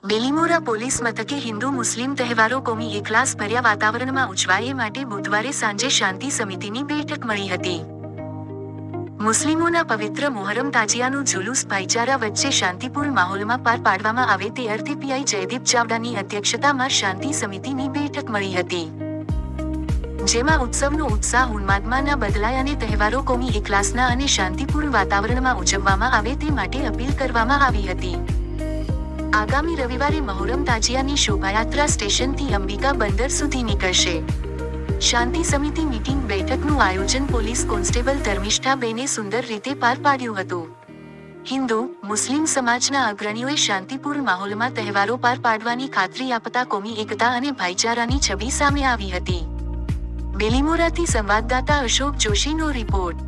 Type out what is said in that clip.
બેલીમોરા police મથકે હિન્દુ મુસ્લિમ તહેવારો કોમી એકલાસ ભર્યા વાતાવરણમાં ઉજવાય એ માટે બુધવારે સાંજે શાંતિ સમિતિની બેઠક મળી હતી. મુસ્લિમોના પવિત્ર મોહરમ તાજિયાનું જુલુસ ભાઈચારા વચ્ચે શાંતિપૂર્ણ માહોલમાં પાર પાડવામાં આવે તે અર્થે પીઆઈ જયદીપ ચાવડાની અધ્યક્ષતામાં શાંતિ સમિતિની બેઠક મળી હતી. જેમાં ઉત્સવનો ઉત્સાહ ઉન્માદમાં ન બદલાય અને તહેવારો કોમી એકલાસના અને શાંતિપૂર્ણ વાતાવરણમાં ઉજવવામાં આવે તે માટે અપીલ કરવામાં આવી હતી. આગામી રવિવારે મહોરમ તાજિયાની શોભાયાત્રા સ્ટેશનથી અંબિકા બંદર સુધી નીકળશે. શાંતિ સમિતિ મીટિંગ બેઠકનું આયોજન પોલીસ કોન્સ્ટેબલ ધર્મિષ્ઠાબેને સુંદર રીતે પાર પાડ્યું હતું. હિન્દુ મુસ્લિમ સમાજના અગ્રણીઓએ શાંતિપૂર્ણ માહોલમાં તહેવારો પાર પાડવાની ખાતરી આપતા કોમી એકતા અને ભાઈચારાની છબી સામે આવી હતી. બેલીમોરાથી સંવાદદાતા અશોક જોશીનો રિપોર્ટ.